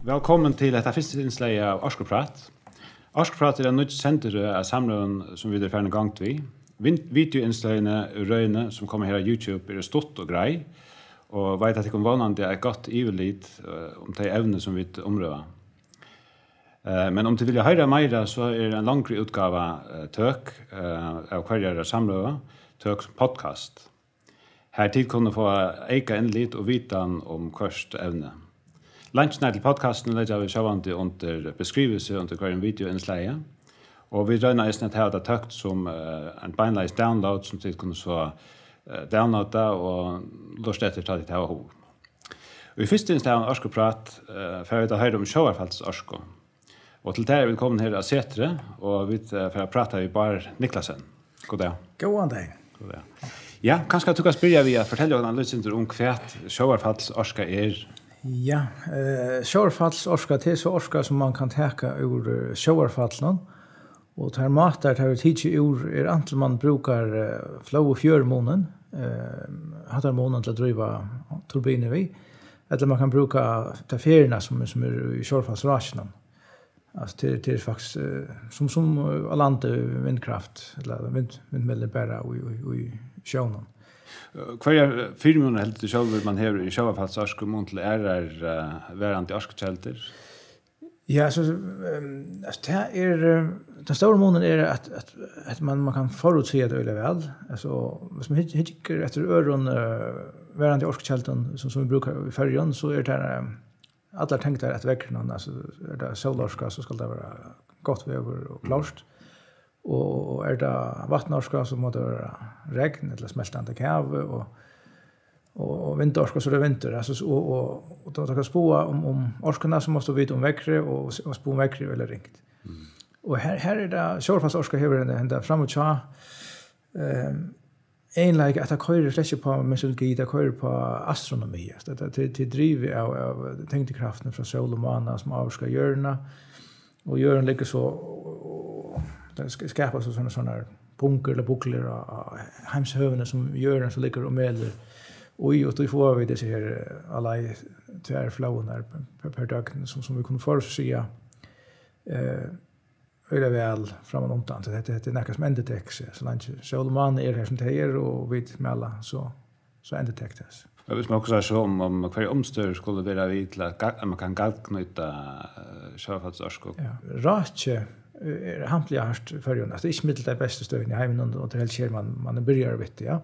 Velkommen til dette første innslag av Orskoprat. Orskoprat en nytt senter av samlingen som vi er ferdig gang til. Videoinnslagene røyene som kommer her av YouTube stort og grei, og vet at det kan vanlig et godt iverlit om de evner som vi omrøver. Men om du vil høre mer, så det en langere utgave tøk av hver samlingen, tøk podcast. Her tid kunne få eika en litt og vitan om hvert evne. Lunchen til podcasten legger vi sjåvande under beskrivelse under hver videoinnslag. Og vi røyner i snitt her det tøkt som en beinleis download som tid kunne så downloada og lust etter ta det her hov. Og i første innslag av Orskoprat får vi da høre om Sjåvarfalls Orsko. Og til det er velkommen her av Setre, og vi får prate med Bar Niklasen. God dag. God dag. God dag. Ja, kanskje du kan spørre vi å fortelle om litt om hva Sjåvarfalls Orska Ja, Sjåvarfalls Orska det så orska som man kan teka ur Sjåvarfallen. Och tar matar tar tidsi ur antal man brukar flow och fjörmånen har månen till att driva turbiner vi eller man kan bruka ta ferierna som i Sjåvarfallsrationen. Alltså till faktiskt som alla andra vindkraft eller vindmöller bara i sjönen. Hver firmen helt til sjølv man her i Sjåvarfalls Orsko montel verande orskekjelter? Ja, så det den stora månen är att man kan förutse det öle väl. Alltså hvis man hittar efter öron verande orskekjelten som vi brukar i färjan så det alla tänkte att väckarna alltså det solorska så ska det vara gott väder och klart. Och det vattnorska så måste det vara regn eller smältande kav och vinterorska så det vinter alltså och då kan spåa om orskarna så måste vi veta om väckre och spå om väckre eller ringt. Och här är det Sjåvarfalls Orska här ända framåt så en like att jag kör släcker på meteorologi det kör på astronomi det driver av tyngdkraften från sol och måne som avskar jorden och jorden ligger så det skapas så såna punkter eller buckler och hemshövna som jorden så ligger och mäler och då får vi det så här alla tvärflowen där per dag som vi kunde förutse öle väl framåt omtant det är näka som endetex så långt Solomon är här som det är och vi mella så endetexas. Jag vill också säga om hver omstör skulle vara vid att man kan galknyta Sjåvarfalls Orsko. Ja, ratche är hampliga harst förrjun. Alltså det är inte mitt det bästa stöden i hemmen och till helt sker man börjar vet ja.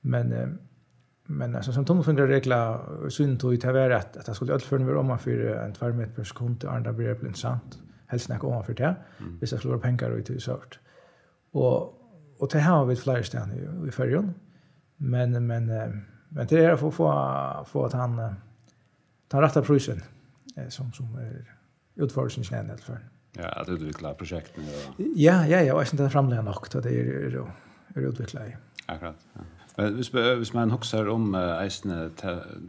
Men alltså som Tom fungerar regla synd tog det vara att det skulle alltför vara om för en 2 meter per sekund och andra blir intressant. Helst snacka om för det. Hvis jag slår pengar ut i sort. Och det har vi flera ställen i förrjun. Men det är för få att han tar rätta prisen som utförelsen för. Ja, att utveckla projekten. Ja, jag vet inte framlägga nog att det är utveckla. Akkurat. Ja. Hvis man husker om eisene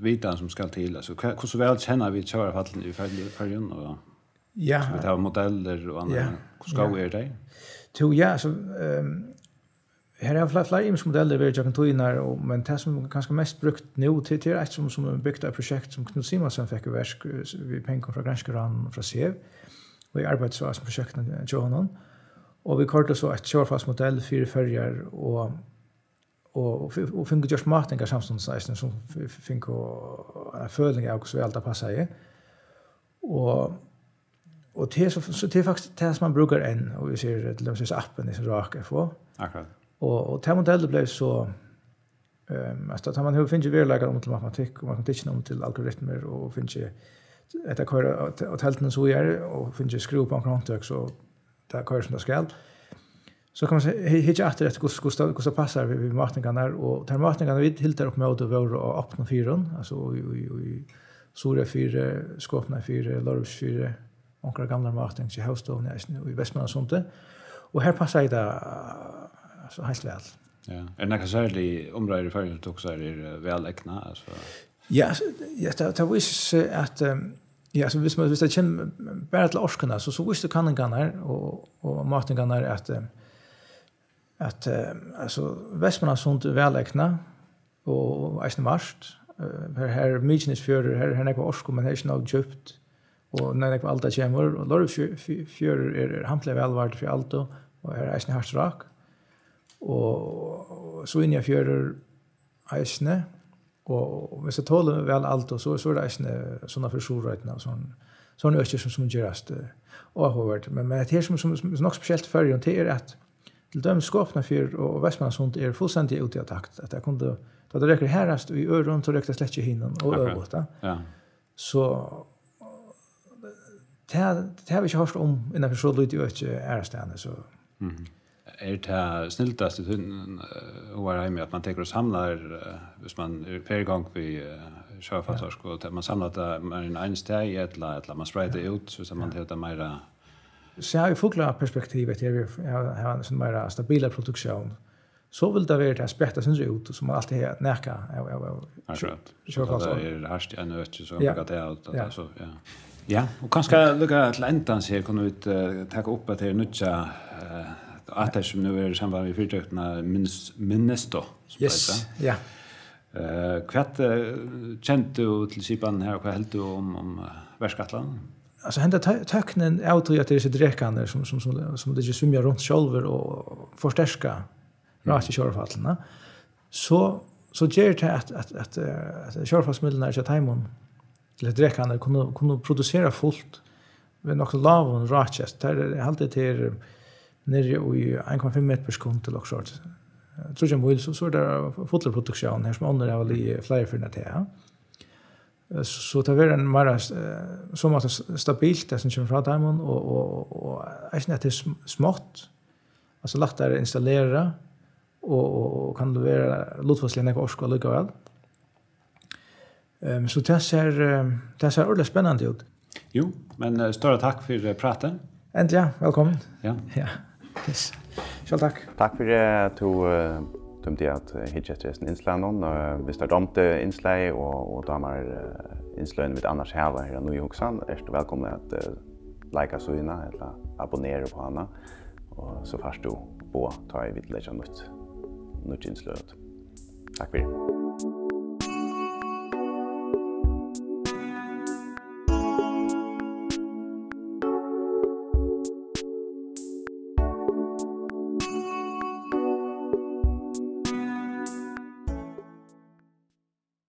vitan som skal til, altså hvor så vel kjenner vi Sjåvarfallen i fergen og ja, vi tar modeller og andre, hvor skal det? Ja, så här är flera imsmodeller vi jag kan ta in här men det som kanske mest brukt nu till ett som byggt ett projekt som Knut Simonsen fick i verk vi pengar från Granskaran från SEV och i arbetsprojektet Johanan och vi kortade så ett Sjåvarfallsmodell för färger och fick just matningar samståndssajsen som fick en följning av så allt passar i och det är faktiskt det som man brukar än och vi ser det löser appen i sin raka få. Akkurat. Och det modellet blev så alltså att man hur finns ju verkligen om till matematik och matematiken om till algoritmer och finns ju ett att helt så är och finns ju skruva på kontrakt så där kör som det ska. Så kan man säga hitcha efter det hur passar vi matningarna och tar matningarna vid hilter upp mot och öppna fyren alltså i Sora 4 skåpna 4 Lorus 4 och gamla matningar i Huston i Västmanland och sånt. Och här passar det så helt väl. Ja. Är det särskilt områden i förhållande också är väl ägna alltså. Ja, det visst att ja, så hvis det känner bara till orskarna så visst kan den här och matningarna att att alltså Västmanlandsund är välägna och är varst. Här Mykinesfjörður, här nekva orsko, men her er ikke nok djupt. Og når nekva alta kommer, og Lorvfjörður er hamtlig velvart for alto, og her er eisne hardt rak. Og så inn i fjörður eisne, og hvis jeg tåler vel alto, så er det eisne sånne for solrøytene, og sånne øster som gjørast avhåvert. Men det her som er nok spesielt førre, det er at til dømes Skåpnafjörður og Vestmanlandshund er fullstendig ute i attakt. At jeg kunne då det räcker härast i öron så räcker släcka hinnan och övrigt. Ja. Så det har vi inte hört om innan för så lite öke ärstande så. Är det snilltast och var hemma att man tänker och samlar hvis man är per gång vi sjöfartsarsk och man samlar det med en steg eller man sprider ut så man heter mera så har vi fågla perspektivet här vi har en sån mer stabil produktion. Så vill det vara det aspekter som ser ut som man alltid har näka av det är harst en öke så jag det alltså ja. Ja, och kanske lucka till ändan så kan vi ta upp att det är nutja att det som nu är samband med fyrtökna minnesto. Yes. Ja. Kvart känt du till sipan här vad helt du om värskatlan? Alltså hända töknen auto att det är så dräckande som det ju sumjar runt själver och förstärka rätt i körfallen. Så ger det att körfallsmedlen är så timon eller dräckande kunna producera fullt med något lavon ratchest. Det är alltid till nere i 1,5 meter per sekund till också. Tror jag väl så är det foderproduktion här som andra har i flera för det. Så det är en mera som att stabilt det som kommer från timon och är inte smått. Alltså lättare installera och kan det vara lutfastliga orska lika väl. Så det ser ordentligt spännande ut. Jo, men stora tack för praten. Äntligen, välkommen. Ja. Ja. Yes. Så tack. Tack för att du tömde att hitta en inslag någon. Vi startar om det inslag och damer inslagen vid annars här nu i Huxan. Är du välkommen att likea såna eller abonnera på henne. Och så fast du på ta i vid lägga nytt inslag. Tack för det.